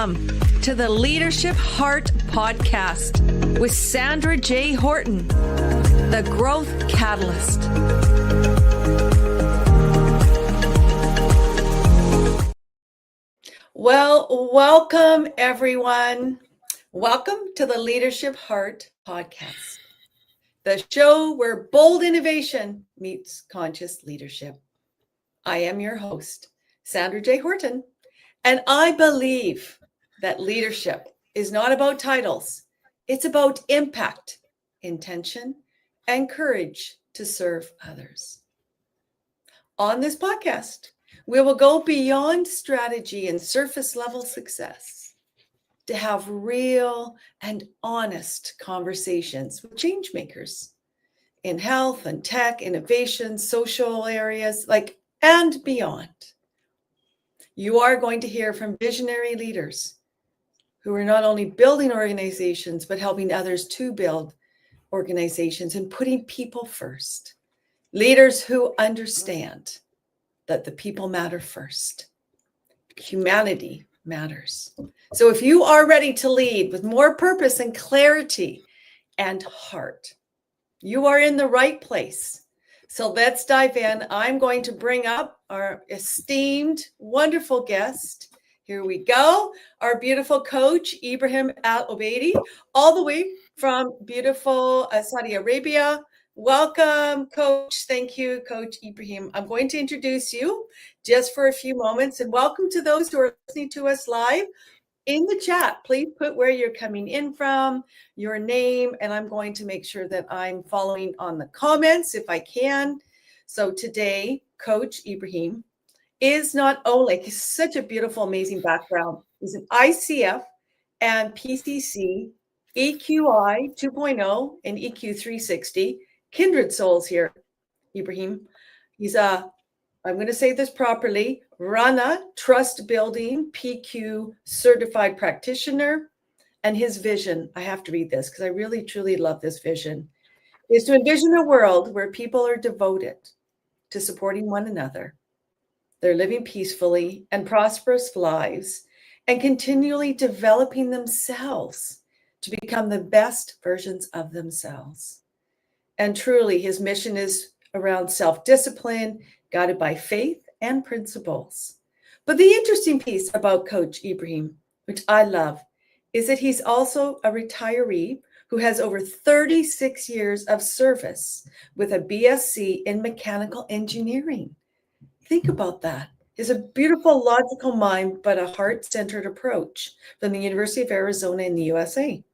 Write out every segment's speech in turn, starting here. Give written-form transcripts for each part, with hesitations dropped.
Welcome to the Leadership Heart Podcast with Sandra J. Horton, the Growth Catalyst. Well, welcome everyone. Welcome to the Leadership Heart Podcast, the show where bold innovation meets conscious leadership. I am your host, Sandra J. Horton, and I believe that leadership is not about titles. It's about impact, intention, and courage to serve others. On this podcast, we will go beyond strategy and surface level success to have real and honest conversations with change makers in health and tech, innovation, social areas, and beyond. You are going to hear from visionary leaders who are not only building organizations, but helping others to build organizations and putting people first. Leaders who understand that the people matter first. Humanity matters. So if you are ready to lead with more purpose and clarity and heart, you are in the right place. So let's dive in. I'm going to bring up our esteemed, wonderful guest. Here we go. Our beautiful coach, Ibrahim Al Obaidy, all the way from beautiful Saudi Arabia. Welcome, Coach. Thank you, Coach Ibrahim. I'm going to introduce you just for a few moments, and welcome to those who are listening to us live. In the chat, please put where you're coming in from, your name, and I'm going to make sure that I'm following on the comments if I can. So today, Coach Ibrahim is not only, he's such a beautiful, amazing background. He's an ICF and PCC, EQI 2.0 and EQ 360. Kindred souls here, Ibrahim. He's I'm going to say this properly, Reina Trust Building, PQ-certified practitioner. And his vision, I have to read this because I really, truly love this vision, is to envision a world where people are devoted to supporting one another. They're living peacefully and prosperous lives and continually developing themselves to become the best versions of themselves. And truly, his mission is around self-discipline, guided by faith and principles. But the interesting piece about Coach Ibrahim, which I love, is that he's also a retiree who has over 36 years of service with a BSc in mechanical engineering. Think about that. He has a beautiful, logical mind, but a heart-centered approach from the University of Arizona in the USA.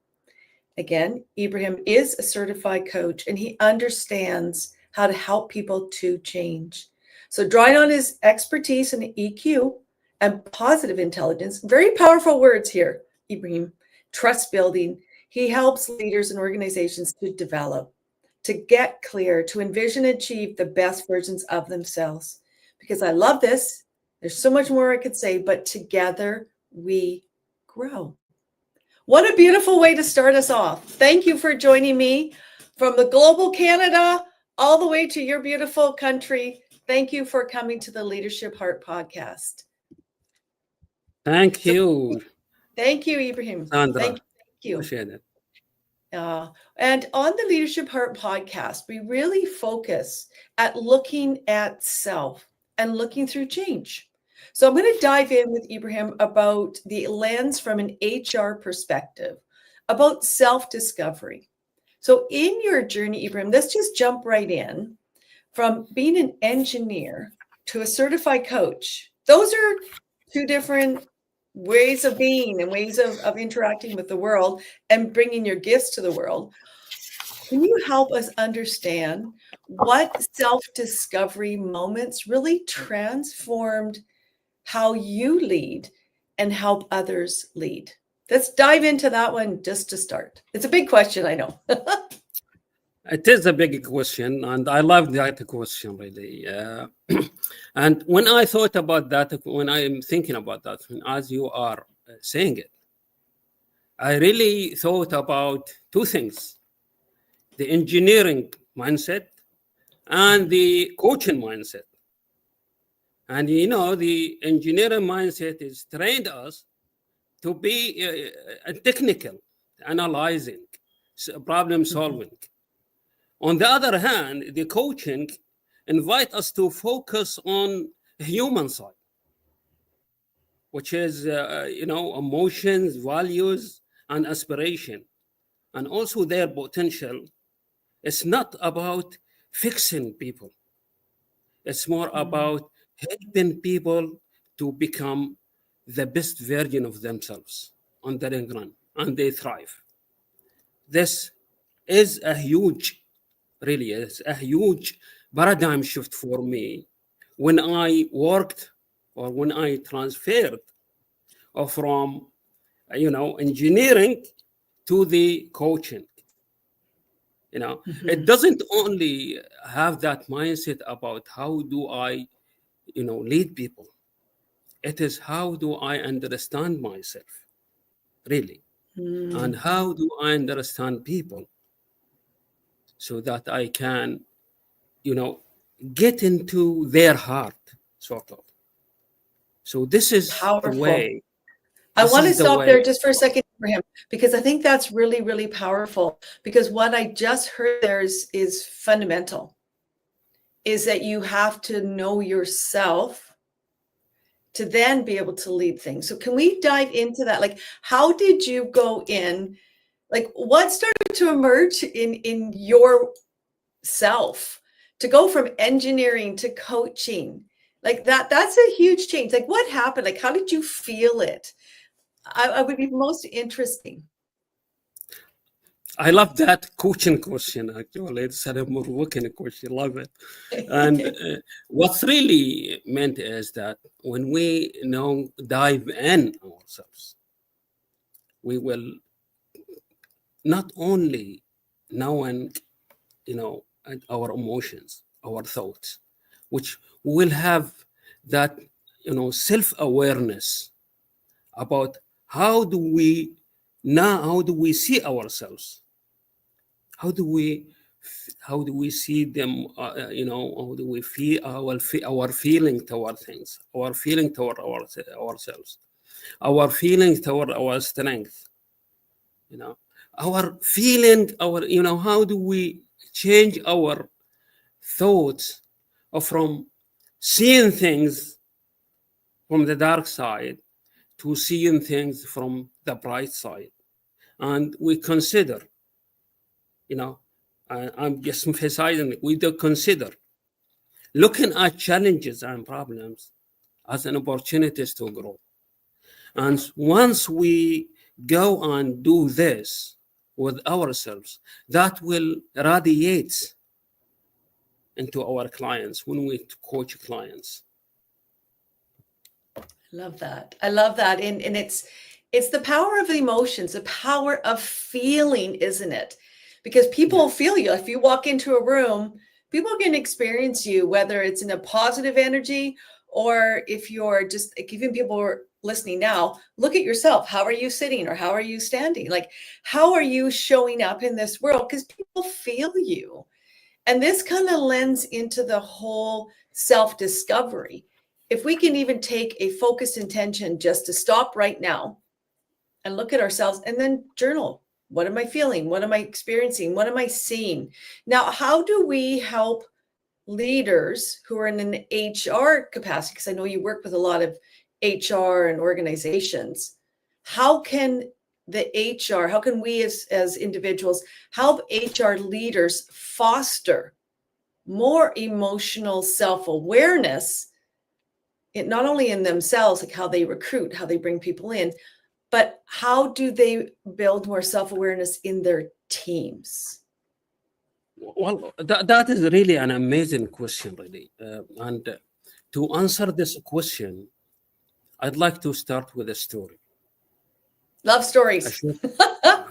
Again, Ibrahim is a certified coach, and he understands how to help people to change. So drawing on his expertise in EQ and positive intelligence, very powerful words here, Ibrahim, trust building, he helps leaders and organizations to develop, to get clear, to envision and achieve the best versions of themselves. Because I love this. There's so much more I could say, but together we grow. What a beautiful way to start us off. Thank you for joining me from the global Canada all the way to your beautiful country. Thank you for coming to the Leadership Heart Podcast. Thank you. Thank you, Ibrahim. Sandra. Thank you. Appreciate it. And on the Leadership Heart Podcast, we really focus at looking at self and looking through change. So I'm going to dive in with Ibrahim about the lens from an HR perspective, about self-discovery. So in your journey, Ibrahim, let's just jump right in. From being an engineer to a certified coach, those are two different ways of being and ways of interacting with the world and bringing your gifts to the world. Can you help us understand what self-discovery moments really transformed how you lead and help others lead? Let's dive into that one just to start. It's a big question, I know. It is a big question, and I love that question, really. And when I thought about that, when I am thinking about that, as you are saying it, I really thought about two things: the engineering mindset and the coaching mindset. And the engineering mindset is trained us to be technical, analyzing, problem solving. On the other hand, the coaching invite us to focus on human side, which is emotions, values, and aspiration, and also their potential. It's not about fixing people. It's more about helping people to become the best version of themselves on the long run, and they thrive. This is a huge, really is a huge paradigm shift for me when I worked or when I transferred from engineering to the coaching. It doesn't only have that mindset about how do I lead people. It is how do I understand myself, really, and how do I understand people so that I can, get into their heart, sort of. So this is the Powerful. way. I This want to is the stop way. there just for a second for him, because I think that's really, really powerful. Because what I just heard there is fundamental, is that you have to know yourself to then be able to lead things. So can we dive into that? Like, how did you go in? Like, what started to emerge in your self to go from engineering to coaching? Like that's a huge change. Like, what happened? Like, how did you feel it? I would be most interesting. I love that coaching question, actually. It's a more working question. Love it. And what's really meant is that when we dive in ourselves, we will not only knowing, our emotions, our thoughts, which will have that, self-awareness about how do we see ourselves, how do we see them, how do we feel our feeling toward things, our feeling toward ourselves, our feeling toward our strength, our feeling, how do we change our thoughts from seeing things from the dark side to seeing things from the bright side. And we consider, I'm just emphasizing, we do consider looking at challenges and problems as an opportunities to grow. And once we go and do this with ourselves, that will radiate into our clients when we coach clients. Love that. I love that. And it's the power of the emotions, the power of feeling, isn't it? Because people feel you. If you walk into a room, people can experience you, whether it's in a positive energy or if you're just, like, even people are listening now, look at yourself. How are you sitting or how are you standing? Like, how are you showing up in this world? Because people feel you. And this kind of lends into the whole self-discovery. If we can even take a focused intention just to stop right now and look at ourselves and then journal. What am I feeling? What am I experiencing? What am I seeing? Now, how do we help leaders who are in an HR capacity? Because I know you work with a lot of HR and organizations. How can how can we as individuals help HR leaders foster more emotional self-awareness, not only in themselves, like how they recruit, how they bring people in, but how do they build more self-awareness in their teams? Well, that is really an amazing question, really. And to answer this question, I'd like to start with a story. Love stories.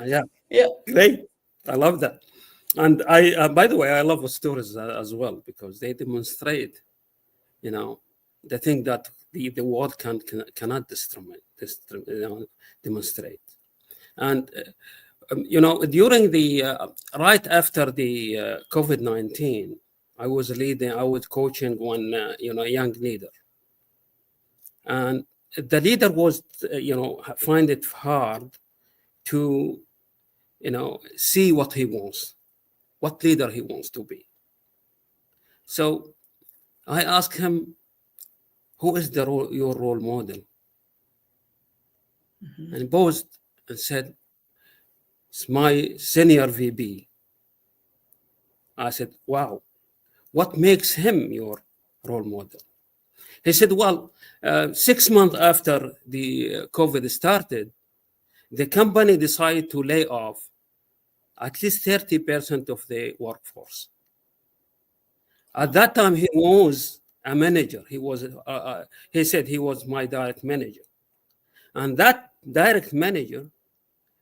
Yeah, Yeah. great. I love that. And by the way, I love stories as well because they demonstrate, the thing that the world cannot demonstrate. And during the right after the COVID-19, I was coaching one young leader, and the leader was, find it hard to, see what he wants, what leader he wants to be. So I asked him, who is your role model? And he paused and said, it's my senior VP. I said, wow, what makes him your role model? He said, well, 6 months after the COVID started, the company decided to lay off at least 30% of the workforce. At that time, he was a manager. He said he was my direct manager. And that direct manager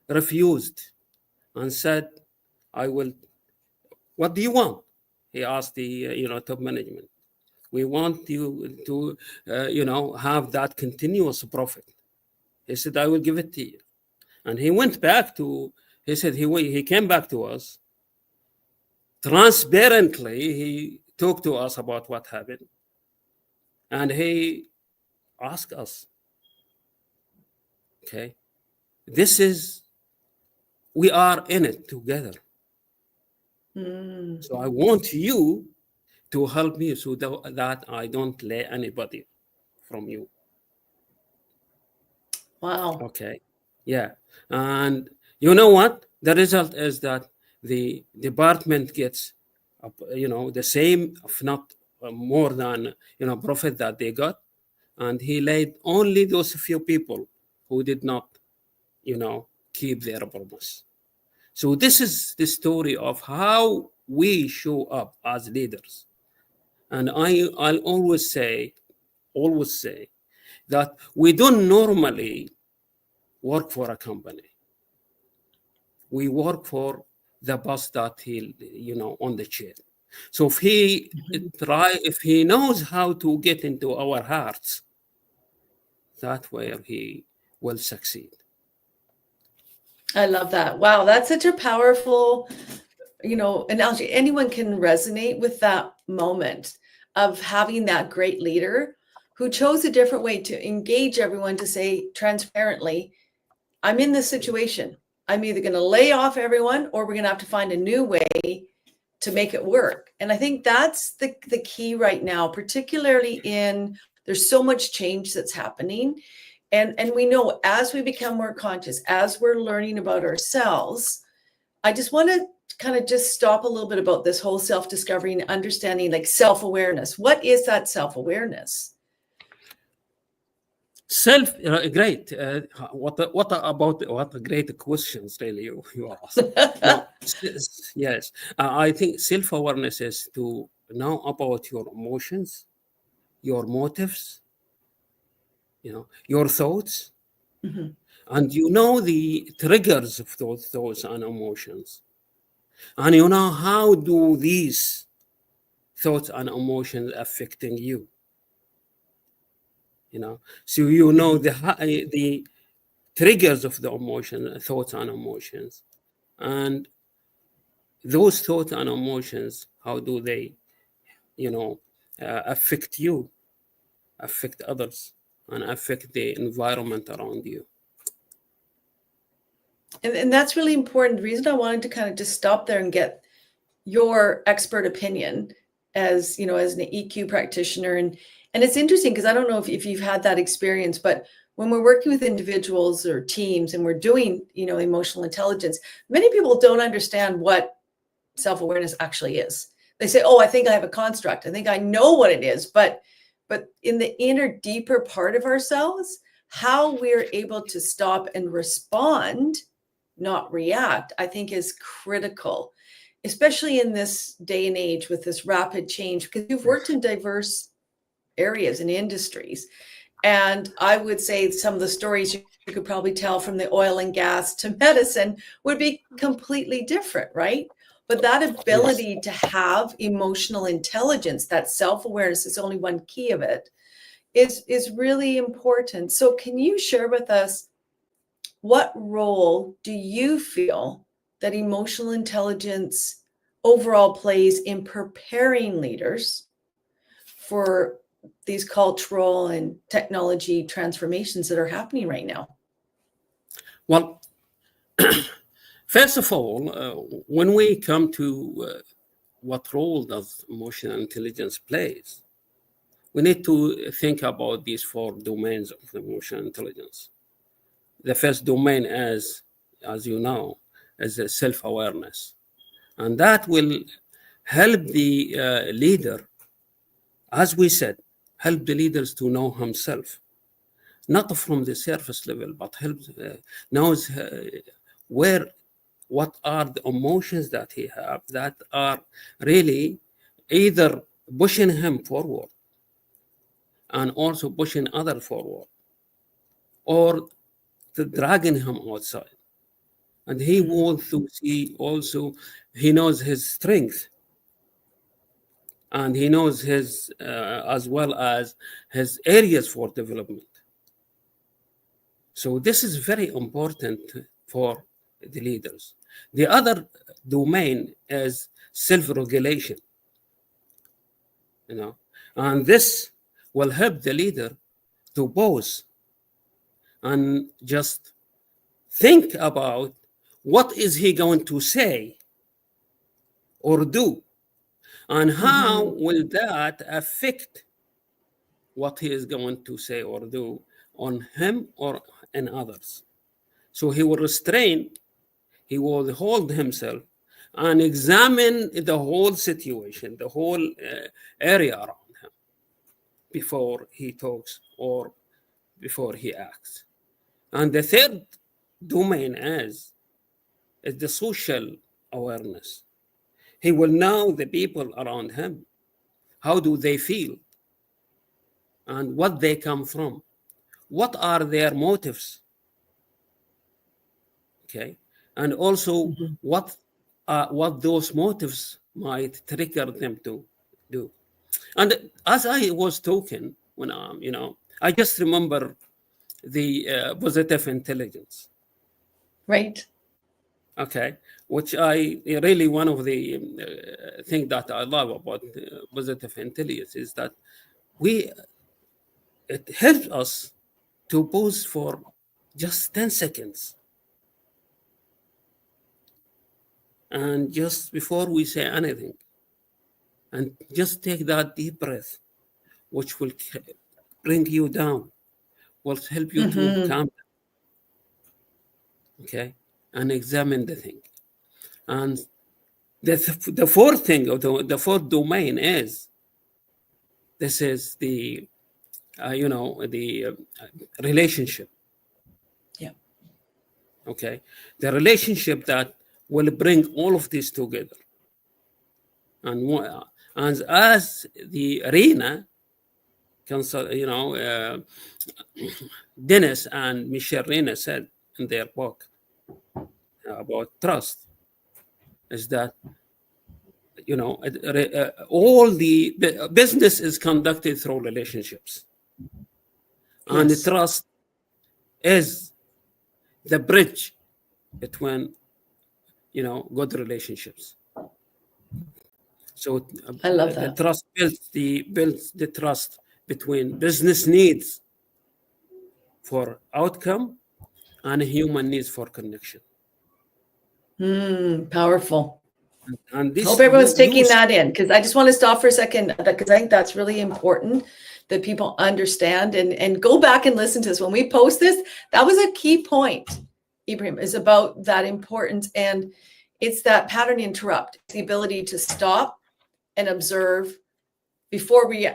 refused and said, what do you want? He asked the, top management. We want you to, have that continuous profit. He said, I will give it to you. And he went back he said he came back to us. Transparently, he talked to us about what happened. And he asked us, okay, we are in it together. So I want you to help me so that I don't lay anybody from you. Wow. Okay. Yeah. And you know what? The result is that the department gets, the same, if not more than, profit that they got. And he laid only those few people who did not, keep their promise. So this is the story of how we show up as leaders. And I'll always say that we don't normally work for a company. We work for the boss that he, on the chair. So if he knows how to get into our hearts, that's where he will succeed. I love that. Wow, that's such a powerful, analogy. Anyone can resonate with that moment of having that great leader who chose a different way to engage everyone, to say transparently, I'm in this situation. I'm either going to lay off everyone or we're going to have to find a new way to make it work. And I think that's the key right now, particularly there's so much change that's happening. And we know as we become more conscious, as we're learning about ourselves, I just want to kind of just stop a little bit about this whole self-discovery and understanding, like self-awareness. What is that self-awareness? Great. What a great questions really you ask. Now, yes, I think self-awareness is to know about your emotions, your motives, your thoughts, and the triggers of those thoughts and emotions, and how do these thoughts and emotions affecting you. So the triggers of the emotion, thoughts and emotions, and those thoughts and emotions, how do they, affect you, affect others, and affect the environment around you. And that's really important. The reason I wanted to kind of just stop there and get your expert opinion as, as an EQ practitioner. And it's interesting because I don't know if you've had that experience, but when we're working with individuals or teams and we're doing, emotional intelligence, many people don't understand what self-awareness actually is. They say, oh, I think I have a construct. I think I know what it is. But in the inner, deeper part of ourselves, how we're able to stop and respond, not react, I think is critical, especially in this day and age with this rapid change, because you've worked in diverse areas and industries. And I would say some of the stories you could probably tell from the oil and gas to medicine would be completely different, right? But that ability to have emotional intelligence, that self-awareness is only one key of it, is really important. So can you share with us, what role do you feel that emotional intelligence overall plays in preparing leaders for these cultural and technology transformations that are happening right now? Well, first of all, when we come to what role does emotional intelligence plays, we need to think about these 4 domains of emotional intelligence. The first domain, as you know, is self-awareness, and that will help the leader, as we said, help the leaders to know himself, not from the surface level, but knows what are the emotions that he have that are really either pushing him forward and also pushing others forward, or dragging him outside. And he wants to see also, he knows his strength, and he knows his as well as his areas for development. So this is very important for the leaders. The other domain is self-regulation, and this will help the leader to pause and just think about what is he going to say or do, and how will that affect what he is going to say or do on him or in others. So he will restrain, he will hold himself and examine the whole situation, the whole area around him before he talks or before he acts. And the third domain is the social awareness. He will know the people around him. How do they feel? And what they come from? What are their motives? Okay. And also what those motives might trigger them to do. And as I was talking, when I just remember the positive intelligence. Right. Okay, which I really, one of the thing that I love about positive intelligence is that it helps us to pause for just 10 seconds, and just before we say anything, and just take that deep breath, which will bring you down, will help you to calm down, okay, and examine the thing. And the fourth thing, or the fourth domain is, this is the relationship. Yeah. Okay, the relationship that will bring all of this together. And as the Reina, Dennis and Michelle Reina said in their book about trust, is that all the business is conducted through relationships, and the trust is the bridge between good relationships. So I love the that. trust builds the trust between business needs for outcome and human needs for connection. Powerful. And this Hope everyone's taking that in, because I just want to stop for a second, because I think that's really important that people understand and go back and listen to this. When we post this, that was a key point, Ibrahim, is about that importance. And it's that pattern interrupt, the ability to stop and observe before we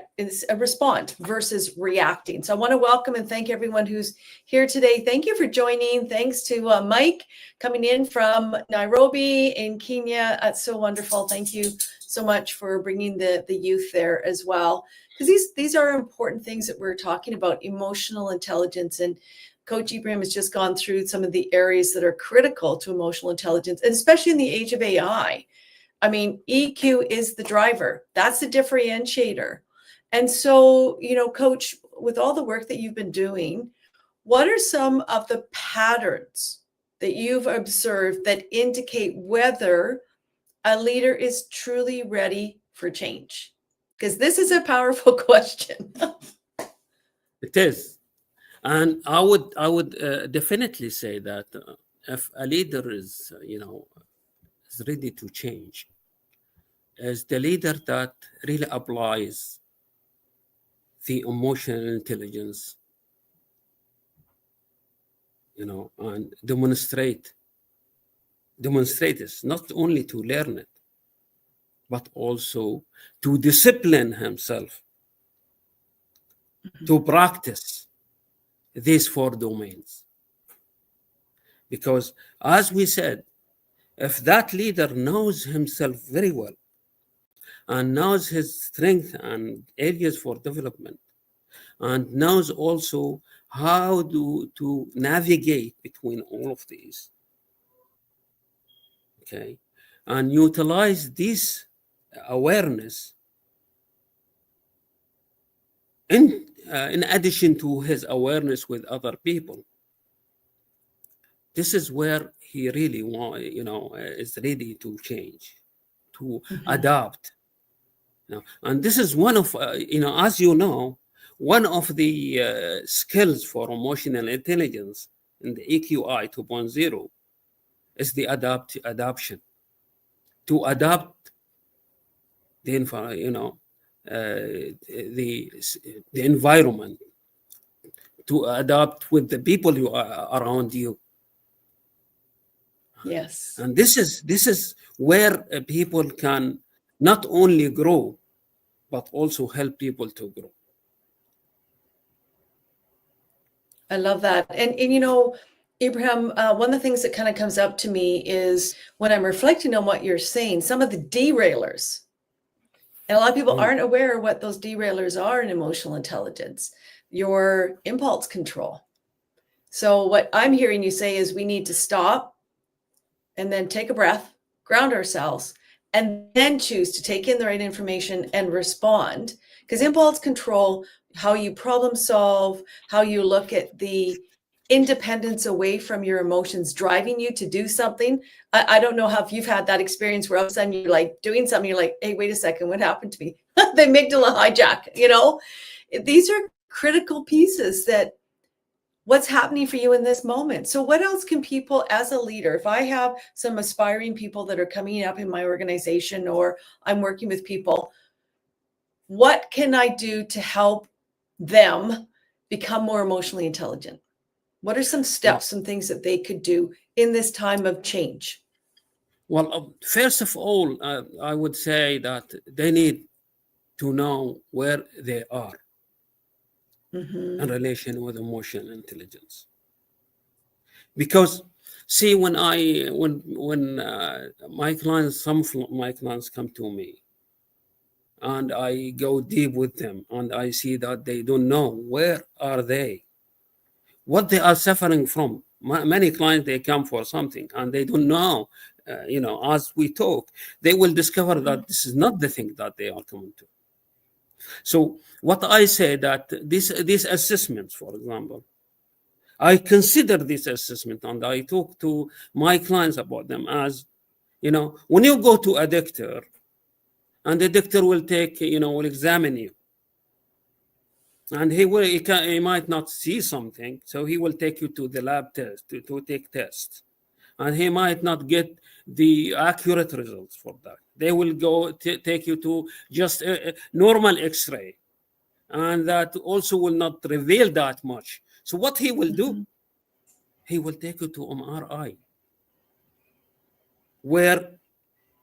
respond versus reacting. So I want to welcome and thank everyone who's here today. Thank you for joining. Thanks to Mike coming in from Nairobi in Kenya. That's so wonderful. Thank you so much for bringing the youth there as well, because these are important things that we're talking about, emotional intelligence. And Coach Ibrahim has just gone through some of the areas that are critical to emotional intelligence, and especially in the age of AI. I mean, EQ is the driver. That's the differentiator. And so, Coach, with all the work that you've been doing, what are some of the patterns that you've observed that indicate whether a leader is truly ready for change? Because this is a powerful question. It is. And I would definitely say that if a leader is, is ready to change, is the leader that really applies the emotional intelligence, and demonstrate this, not only to learn it, but also to discipline himself to practice these four domains. Because as we said, if that leader knows himself very well and knows his strength and areas for development, and knows also how to navigate between all of these, okay, and utilize this awareness in addition to his awareness with other people, this is where he really is ready to change, to adapt. And this is one of, as you know, one of the skills for emotional intelligence in the EQI 2.0 is the adaptation, to adapt the environment, to adapt with the people who are around you. Yes. And this is where people can not only grow, but also help people to grow. I love that. And Ibrahim, one of the things that kind of comes up to me is when I'm reflecting on what you're saying, some of the derailers. And a lot of people aren't aware what those derailers are in emotional intelligence, your impulse control. So what I'm hearing you say is we need to stop and then take a breath, ground ourselves, and then choose to take in the right information and respond. Because impulse control, how you problem solve, how you look at the independence away from your emotions driving you to do something. I don't know if you've had that experience where all of a sudden you're like doing something, you're like, hey, wait a second, what happened to me? The amygdala hijack, These are critical pieces that what's happening for you in this moment. So what else can people, as a leader, if I have some aspiring people that are coming up in my organization or I'm working with people, what can I do to help them become more emotionally intelligent? What are some steps, some things that they could do in this time of change? Well, first of all, I would say that they need to know where they are in relation with emotional intelligence. Because see, when my clients, some of my clients come to me, and I go deep with them, and I see that they don't know where are they, what they are suffering from. Many clients, they come for something and they don't know. As we talk, they will discover that this is not the thing that they are coming to. So what I say that these assessments, for example, I consider this assessment and I talk to my clients about them as, when you go to a doctor, and the doctor will will examine you, and he might not see something, so he will take you to the lab test to take tests, and he might not get the accurate results for that. They will go take you to just a normal X-ray, and that also will not reveal that much. So what he will do, he will take you to MRI, where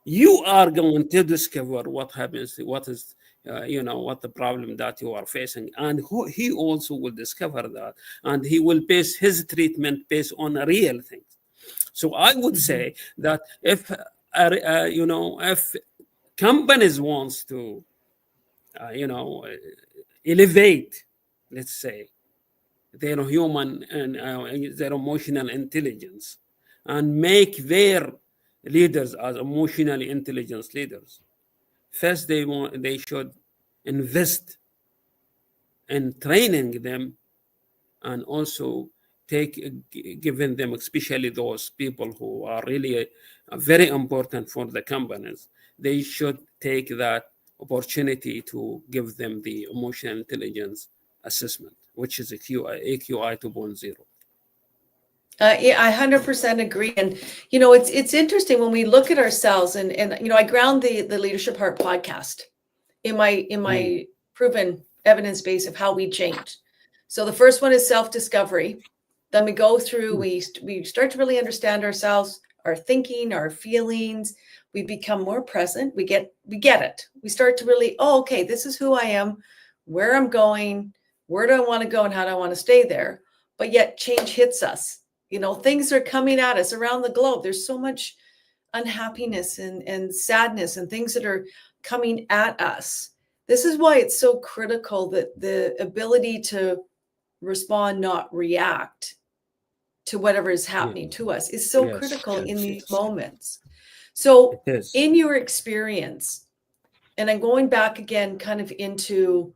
you are going to discover what happens, what is, what the problem that you are facing. And he also will discover that, and he will base his treatment based on real things. So I would say that if, if companies wants to, elevate, let's say, their human and their emotional intelligence, and make their leaders as emotionally intelligent leaders, first they should invest in training them, and also giving them, especially those people who are really very important for the companies, they should take that opportunity to give them the emotional intelligence assessment, which is AQI 2.0. Yeah, I 100% agree. And, it's interesting when we look at ourselves and, I ground the Leadership Heart podcast in my proven evidence base of how we change. So the first one is self-discovery. Then we go through, we start to really understand ourselves, our thinking, our feelings. We become more present. We get it. We start to really, okay, this is who I am, where I'm going, where do I want to go, and how do I want to stay there? But yet change hits us. Things are coming at us around the globe. There's so much unhappiness and sadness and things that are coming at us. This is why it's so critical that the ability to respond, not react to whatever is happening to us is so critical in these moments. So in your experience, and I'm going back again kind of into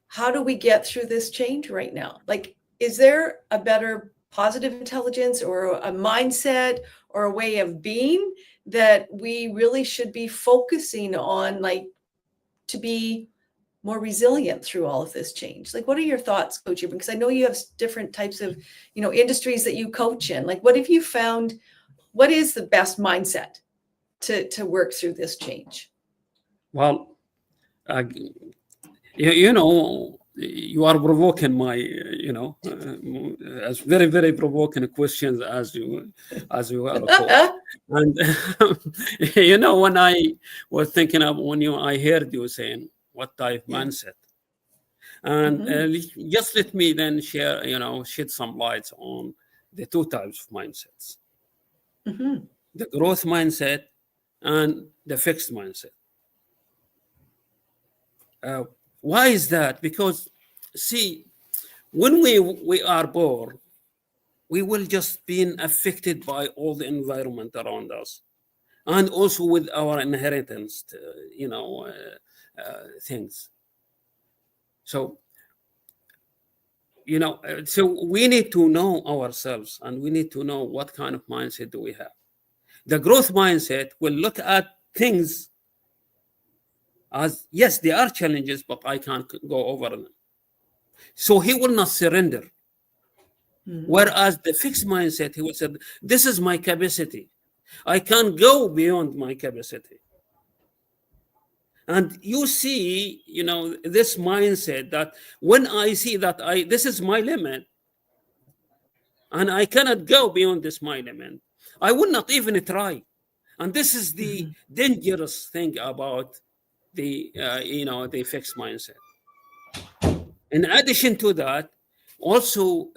how do we get through this change right now? Like, is there a better positive intelligence or a mindset or a way of being that we really should be focusing on, like, to be more resilient through all of this change? Like, what are your thoughts, Coach Ibrahim? Because I know you have different types of, industries that you coach in. Like, what have you found? What is the best mindset to work through this change? Well, you are provoking my, as very, very provoking questions as you are a coach. And when I was thinking of I heard you saying what type mindset, and just let me then share, shed some lights on the two types of mindsets: the growth mindset and the fixed mindset. Why is that? Because, see, when we are born, we will just be affected by all the environment around us, and also with our inheritance, things. So, so we need to know ourselves, and we need to know what kind of mindset do we have. The growth mindset will look at things as, yes, there are challenges, but I can't go over them. So he will not surrender. Whereas the fixed mindset, he will say, this is my capacity. I can't go beyond my capacity. And you see, this mindset that when I see that this is my limit, and I cannot go beyond this my limit, I will not even try. And this is the dangerous thing about the fixed mindset. In addition to that, also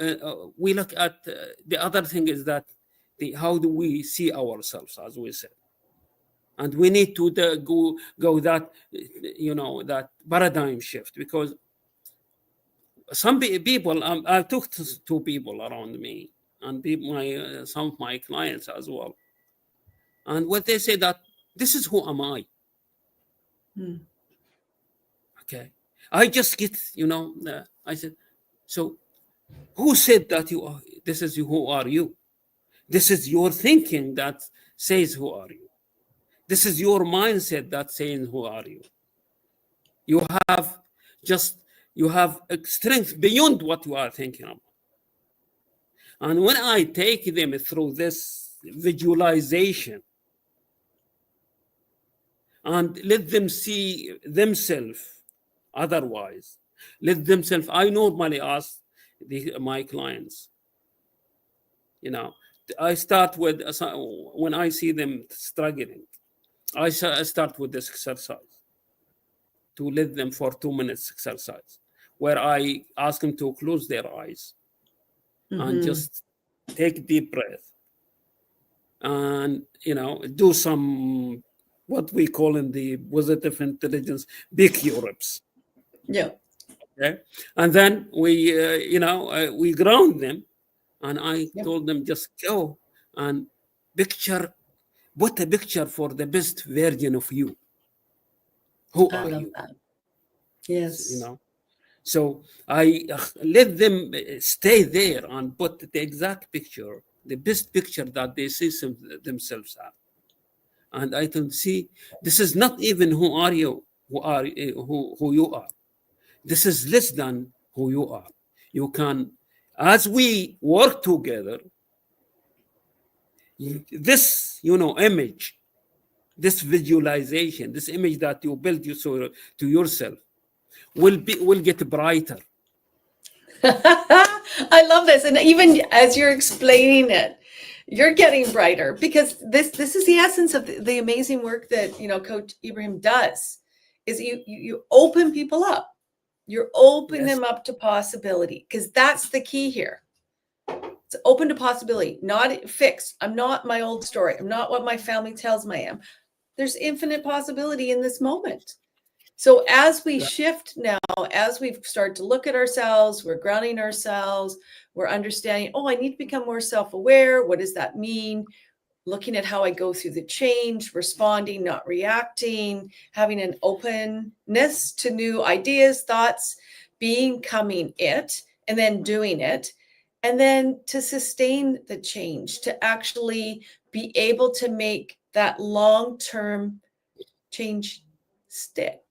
we look at the other thing is that how do we see ourselves, as we said, and we need to go that that paradigm shift, because some people, I talked to people around me and some of my clients as well, and what they say that this is who am I. Okay, I just get I said, so who said that you are? This is who are you? This is your thinking that says who are you. This is your mindset that saying who are you. You have strength beyond what you are thinking about. And when I take them through this visualization and let them see themselves otherwise, I normally ask my clients, I start with, when I see them struggling, I start with this exercise to let them for 2 minutes exercise, where I ask them to close their eyes and just take deep breath and, do some, what we call in the positive intelligence, BQ reps. Yeah. Okay. And then we ground them. And I told them, just go and put a picture for the best version of you. Who are you? That. Yes. So I let them stay there and put the exact picture, the best picture that they see themselves at. And I can see, this is not even who are you. who you are. This is less than who you are. You can, as we work together, this image, this visualization, this image that you build to yourself will get brighter. I love this. And even as you're explaining it, you're getting brighter, because this is the essence of the amazing work that Coach Ibrahim does, is you open people up. You're opening them up to possibility, because that's the key here. It's open to possibility, not fixed. I'm not my old story. I'm not what my family tells me I am. There's infinite possibility in this moment. So as we shift now, as we start to look at ourselves, we're grounding ourselves, we're understanding, I need to become more self-aware. What does that mean? Looking at how I go through the change, responding, not reacting, having an openness to new ideas, thoughts, becoming it, and then doing it. And then to sustain the change, to actually be able to make that long-term change stick,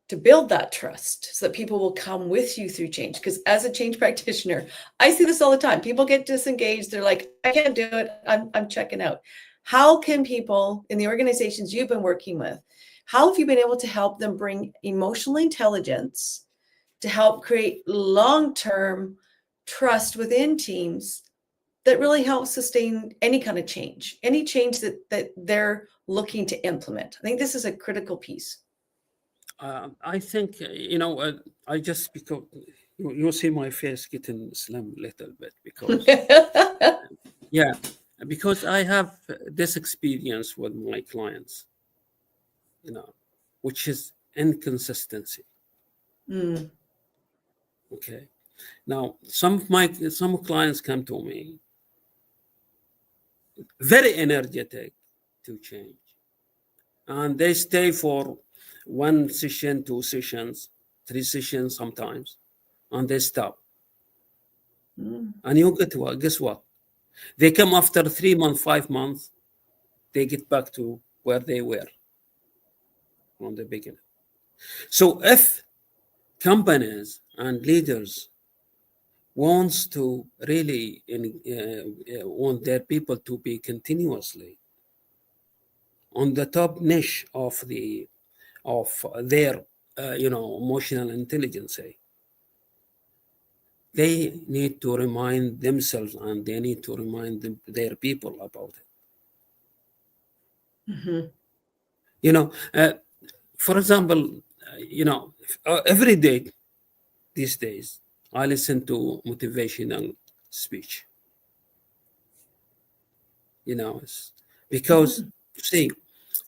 to build that trust so that people will come with you through change. Because as a change practitioner, I see this all the time. People get disengaged. They're like, I can't do it. I'm checking out. How can people in the organizations you've been working with, how have you been able to help them bring emotional intelligence to help create long-term trust within teams that really helps sustain any kind of change, any change that they're looking to implement? I think this is a critical piece. I think, I just, because you see my face getting slim a little bit, because because I have this experience with my clients, which is inconsistency. Okay. Now, some clients come to me very energetic to change, and they stay for 1 session, 2 sessions, 3 sessions sometimes, and they stop. And you guess what? They come after 3 months, 5 months, they get back to where they were from the beginning. So if companies and leaders wants to really want their people to be continuously on the top niche of their emotional intelligence, they need to remind themselves, and they need to remind their people about it. For example, every day these days I listen to motivational speech. Because see,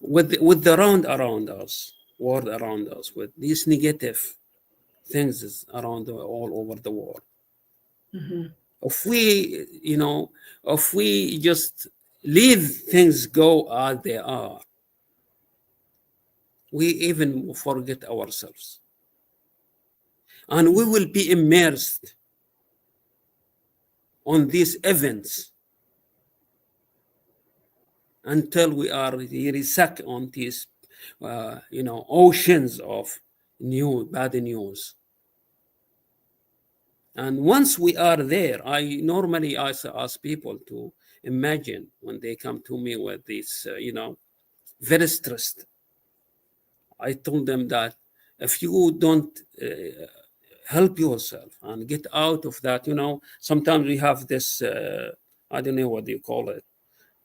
with the world around us, with these negative things around all over the world, if we just leave things go as they are, we even forget ourselves, and we will be immersed on these events until we are really sucked on these oceans of bad news. And once we are there, I normally ask people to imagine, when they come to me with this very stressed, I told them that if you don't help yourself and get out of that, sometimes we have this, I don't know what you call it,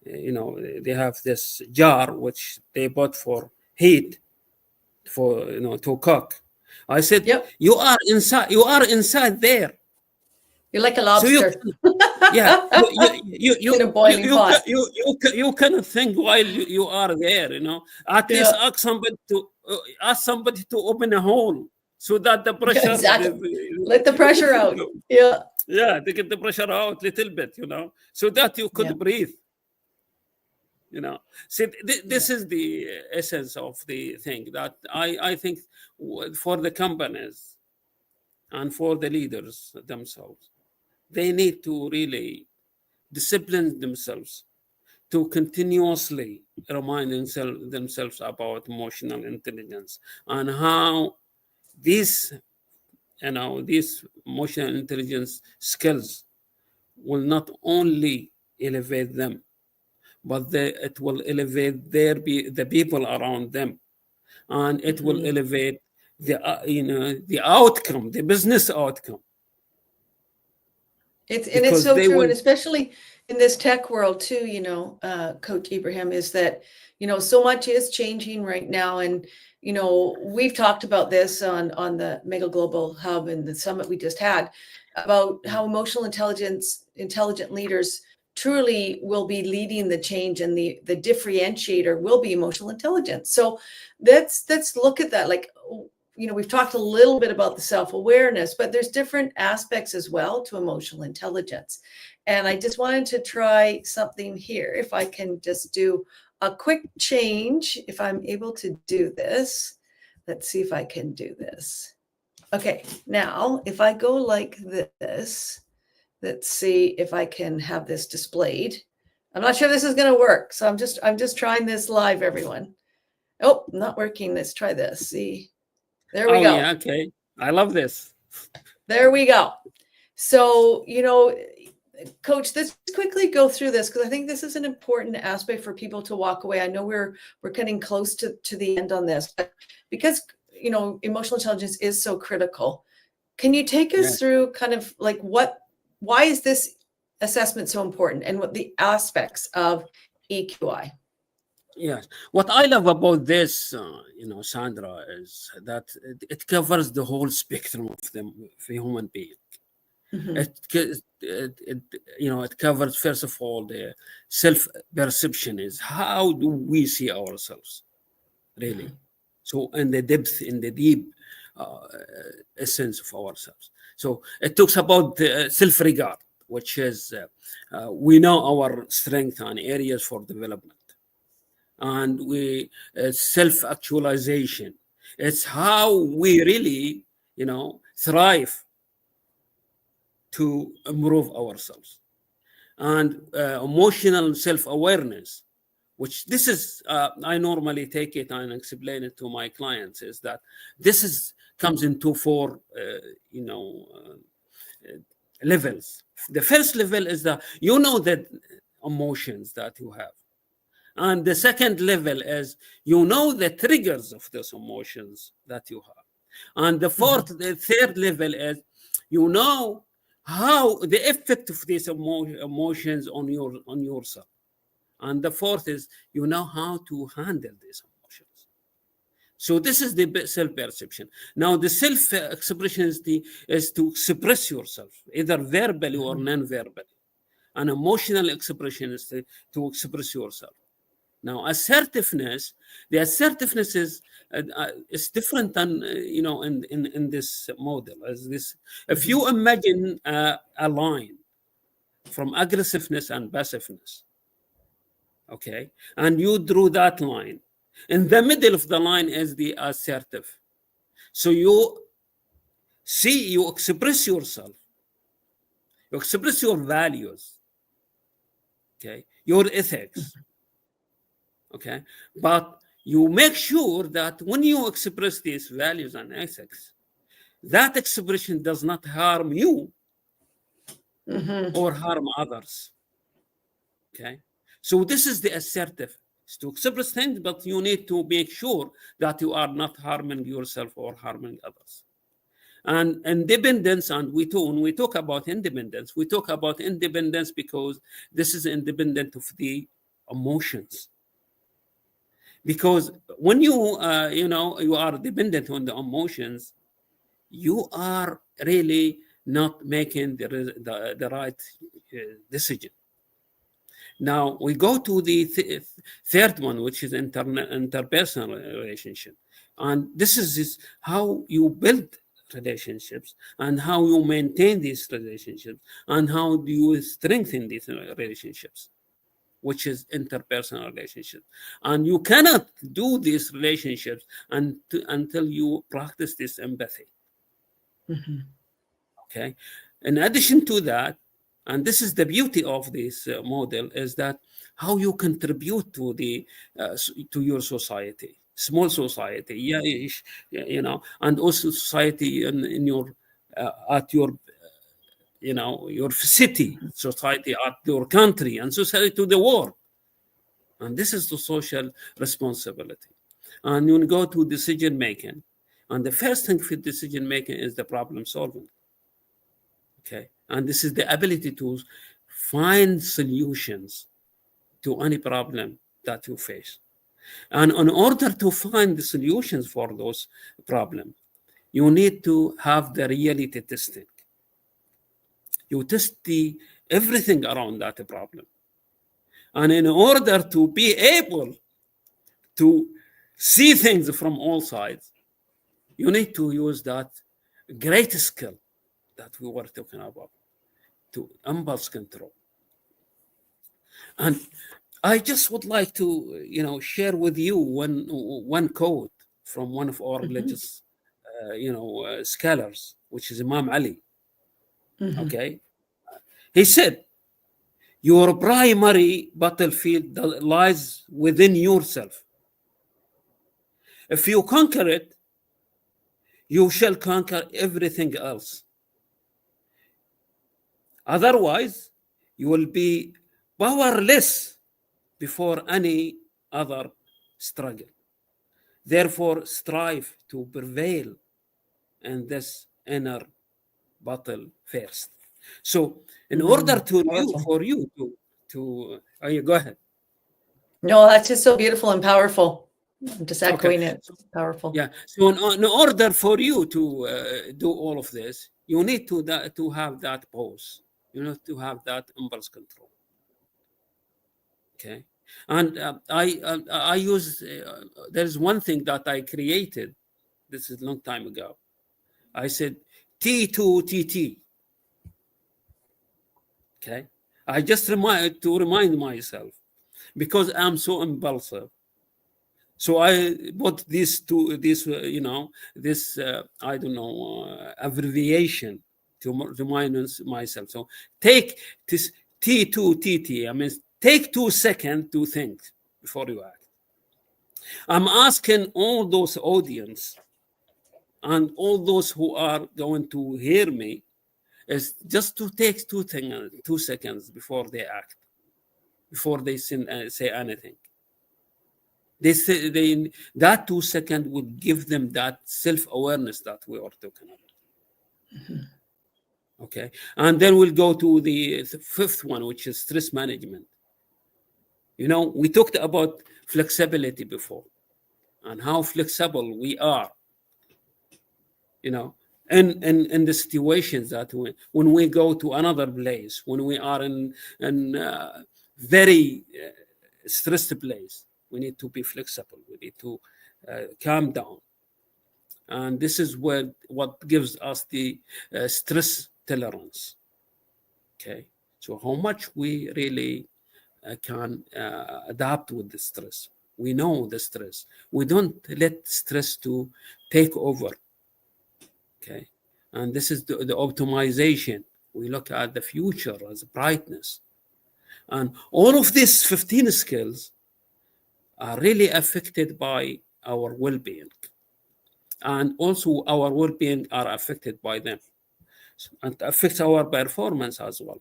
they have this jar which they bought for heat, for to cook. I said, you are inside there. You're like a lobster. So you in a boiling pot. You cannot think while you are there. At least ask somebody to open a hole so that the pressure. Let the pressure out. To get the pressure out a little bit. So that you could breathe. See, this is the essence of the thing that I think for the companies and for the leaders themselves, they need to really discipline themselves to continuously remind themselves about emotional intelligence and how these, these emotional intelligence skills will not only elevate them, but it will elevate the people around them, and it will Mhm. elevate the outcome, the business outcome, It's because so they true, and will. especially in this tech world too, Coach Ibrahim, is that, so much is changing right now. And, we've talked about this on the Mega Global Hub and the summit we just had, about how emotional intelligent leaders truly will be leading the change, and the differentiator will be emotional intelligence. So let's look at that. Like, we've talked a little bit about the self-awareness, but there's different aspects as well to emotional intelligence. And I just wanted to try something here. If I can just do a quick change, if I'm able to do this. Let's see if I can do this. Okay, now if I go like this, let's see if I can have this displayed. I'm not sure this is going to work, so I'm just trying this live, everyone. Oh, not working. Let's try this. See. There we Oh go. yeah, okay. I love this. There we go. So, Coach, let's quickly go through this, because I think this is an important aspect for people to walk away. I know we're getting close to the end on this, but because emotional intelligence is so critical, can you take Yeah. us through kind of like why is this assessment so important, and what the aspects of EQI? Yes. What I love about this, Sandra, is that it covers the whole spectrum of the human being. Mm-hmm. It covers, first of all, the self perception, is how do we see ourselves really. So in the depth, in the deep uh, essence of ourselves. So it talks about self regard, which is we know our strength and areas for development, and we self actualization. It's how we really thrive to improve ourselves, and emotional self awareness, which this is I normally take it and explain it to my clients, is that this is comes into four levels. The first level is that the emotions that you have, and the second level is the triggers of those emotions that you have, and the third level is how the effect of these emotions on yourself, and the fourth is how to handle these emotions. So this is the self-perception. Now the self-expression is to express yourself either verbally or non-verbally. An emotional expression is to express yourself. Now assertiveness, the assertiveness is different than in this model. As this, if you imagine a line from aggressiveness and passiveness, okay, and you drew that line, in the middle of the line is the assertive. So you express yourself, you express your values, okay, your ethics, okay, but you make sure that when you express these values and ethics, that expression does not harm you Mm-hmm. or harm others, okay. So this is the assertive, is to express things, but you need to make sure that you are not harming yourself or harming others. And independence, and when we talk about independence, we talk about independence because this is independent of the emotions. Because when you are dependent on the emotions, you are really not making the right decision. Now we go to the third one, which is interpersonal relationship, and this is how you build relationships and how you maintain these relationships and how do you strengthen these relationships, which is interpersonal relationships. And you cannot do these relationships until you practice this empathy. Mm-hmm. Okay. In addition to that, and this is the beauty of this model, is that how you contribute to the to your society, small society, and also society in your at your your city, society at your country, and society to the world. And this is the social responsibility. And when you go to decision making, and the first thing for decision making is the problem solving. Okay, and this is the ability to find solutions to any problem that you face. And in order to find the solutions for those problems, you need to have the reality testing. You test everything around that problem. And in order to be able to see things from all sides, you need to use that great skill that we were talking about, to impulse control. And I just would like to, share with you one quote from one of our religious, scholars, which is Imam Ali. Okay, he said, "Your primary battlefield lies within yourself. If you conquer it, you shall conquer everything else. Otherwise, you will be powerless before any other struggle. Therefore, strive to prevail in this inner battle first." So, in order for you oh, you go ahead. No, that's just so beautiful and powerful. I'm just echoing it. Powerful. Yeah. So, in order for you to do all of this, you need to have that pause. You need to have that impulse control. Okay. And I use, there's one thing that I created. This is a long time ago. I said T2TT. Okay. I just remind myself, because I'm so impulsive. So I put this I don't know, abbreviation to remind myself. So take this T2TT. I mean, take 2 seconds to think before you act. I'm asking all those audience and all those who are going to hear me is just to take 2 seconds before they act, before they say anything. That 2 seconds would give them that self-awareness that we are talking about. Okay, and then we'll go to the fifth one, which is stress management. We talked about flexibility before, and how flexible we are. In the situations that when we go to another place, when we are in very stressed place, we need to be flexible. We need to calm down. And this is what gives us the stress tolerance. Okay, so how much we really can adapt with the stress. We know the stress. We don't let stress to take over. Okay, and this is the optimization. We look at the future as brightness. And all of these 15 skills are really affected by our well-being. And also our well-being are affected by them. And affects our performance as well.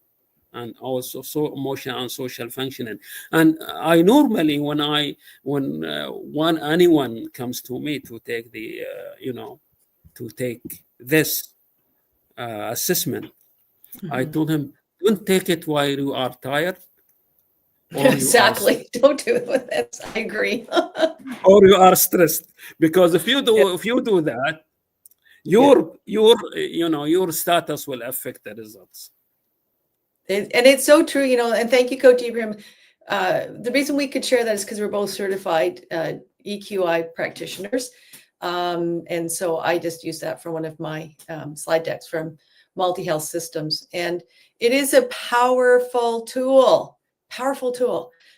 And also emotional and social functioning. And I normally, when anyone comes to me to take to take this assessment, I told him, don't take it while you are tired. Exactly. Don't do it with this. I agree. Or you are stressed, because if you do that, your status will affect the results. And it's so true, and thank you, Coach Ibrahim. The reason we could share that is because we're both certified EQI practitioners. And so I just use that for one of my slide decks from Multi-Health Systems. And it is a powerful tool.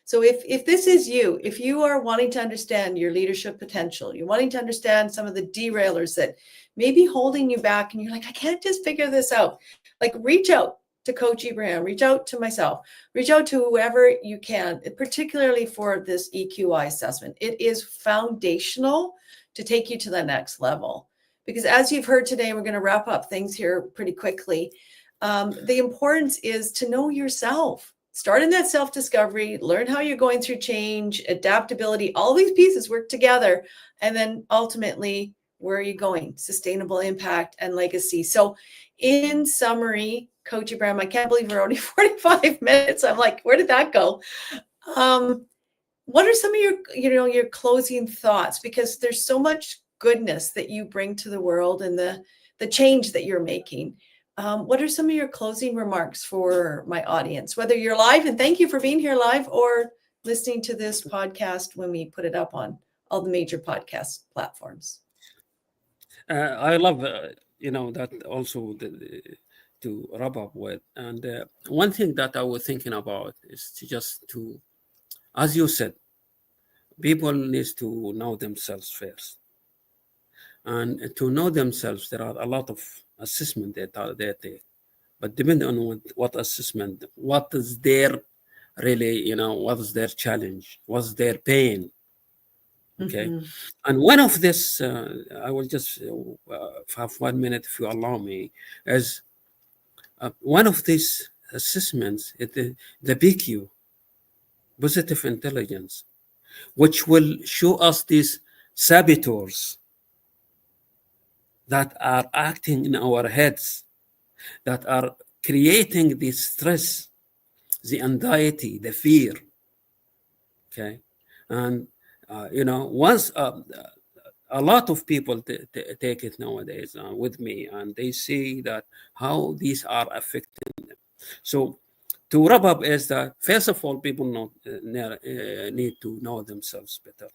So if this is you, if you are wanting to understand your leadership potential, you're wanting to understand some of the derailers that may be holding you back, and you're like, I can't just figure this out. Like, reach out. to Coach Ibrahim, reach out to myself, reach out to whoever you can, particularly for this EQI assessment. It is foundational to take you to the next level. Because as you've heard today, we're going to wrap up things here pretty quickly. The importance is to know yourself. Start in that self-discovery, learn how you're going through change, adaptability, all these pieces work together. And then ultimately, where are you going? Sustainable impact and legacy. So in summary, Coach Ibrahim, I can't believe we're already 45 minutes. I'm like, where did that go? What are some of your closing thoughts? Because there's so much goodness that you bring to the world and the change that you're making. What are some of your closing remarks for my audience, whether you're live, and thank you for being here live, or listening to this podcast when we put it up on all the major podcast platforms? I love, that also to wrap up with. And one thing that I was thinking about is to, as you said, people need to know themselves first. And to know themselves, there are a lot of assessment that they take. But depending on what assessment, what is their really, what is their challenge, what's their pain. Okay. Mm-hmm. And one of this, I will just have 1 minute, if you allow me, is one of these assessments, the PQ, positive intelligence, which will show us these saboteurs that are acting in our heads, that are creating the stress, the anxiety, the fear. Okay. And, once a lot of people take it nowadays with me, and they see that how these are affecting them. So to wrap up is that, first of all, people need to know themselves better.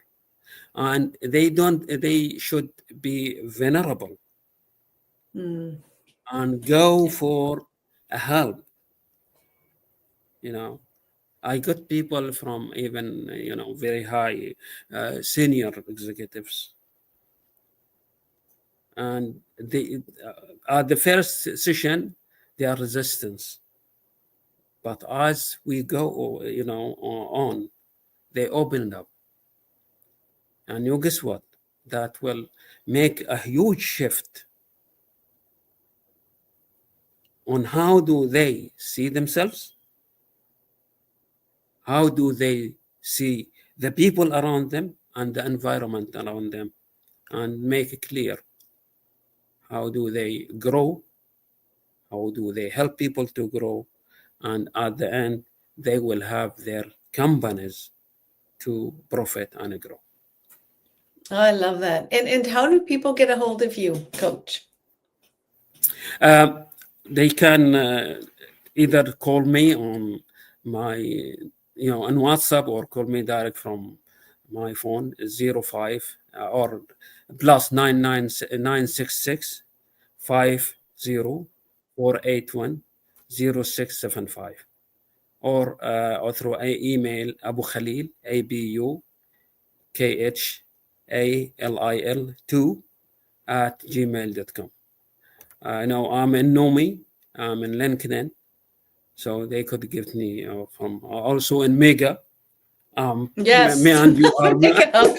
And they should be vulnerable and go for a help. I got people from even, very high senior executives. And they, at the first session, they are resistance. But as we go, on, they open up. And you guess what? That will make a huge shift on how do they see themselves, how do they see the people around them and the environment around them, and make it clear how do they grow, how do they help people to grow, and at the end, they will have their companies to profit and grow. I love that. And how do people get a hold of you, Coach? They can either call me on my, on WhatsApp, or call me direct from my phone, 05 or plus 966 50 481 0675, or through email Abu Khalil, ABUKHALIL 2 at gmail.com. I'm in Nomi, I'm in LinkedIn, so they could give me from also in Mega. Yes. Me and you are Pick it up.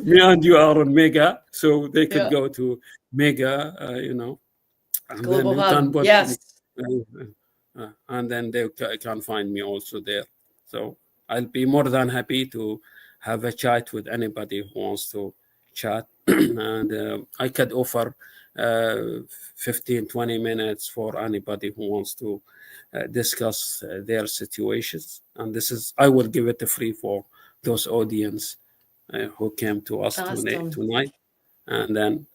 me and you are on Mega, so they could Yeah. go to Mega, and Global then you Hub. can put Yes. and then they can find me also there. So I'll be more than happy to have a chat with anybody who wants to chat. And I could offer 15-20 minutes for anybody who wants to discuss their situations. And I will give it free for those audience who came to us Awesome. tonight. And then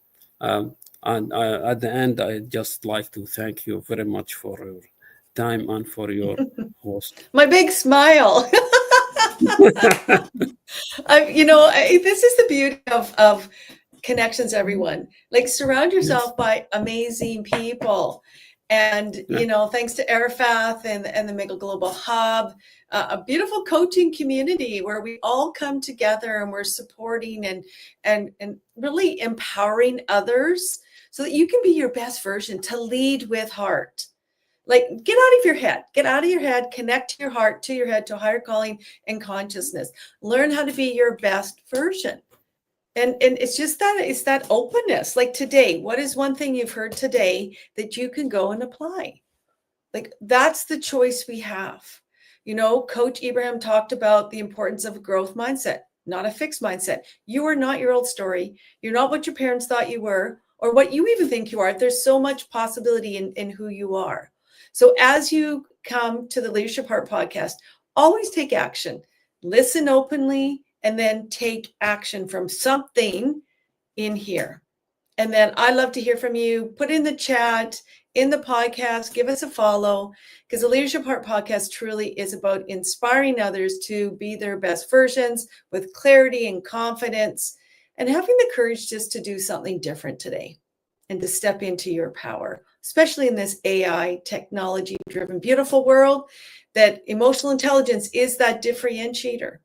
at the end, I'd just like to thank you very much for your time and for your host. My big smile. This is the beauty of connections, everyone. Like, surround yourself by amazing people. And, thanks to Arafath and the Mega Global Hub, a beautiful coaching community where we all come together and we're supporting and really empowering others so that you can be your best version, to lead with heart. Like, get out of your head, connect to your heart, to your head, to higher calling and consciousness. Learn how to be your best version. And it's just that, it's that openness. Like today, what is one thing you've heard today that you can go and apply? Like, that's the choice we have. You know, Coach Ibrahim talked about the importance of a growth mindset, not a fixed mindset. You are not your old story. You're not what your parents thought you were, or what you even think you are. There's so much possibility in who you are. So as you come to the Leadership Heart podcast, always take action, listen openly, and then take action from something in here. And then I love to hear from you. Put in the chat, in the podcast, give us a follow, because the Leadership Heart podcast truly is about inspiring others to be their best versions with clarity and confidence, and having the courage just to do something different today and to step into your power, especially in this AI technology driven, beautiful world, that emotional intelligence is that differentiator.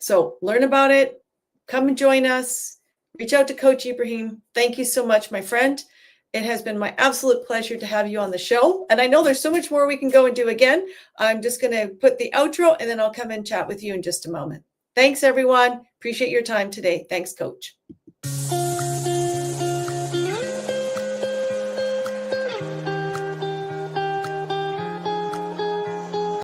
So learn about it. Come and join us. Reach out to Coach Ibrahim. Thank you so much, my friend. It has been my absolute pleasure to have you on the show. And I know there's so much more we can go and do again. I'm just going to put the outro, and then I'll come and chat with you in just a moment. Thanks, everyone. Appreciate your time today. Thanks, Coach.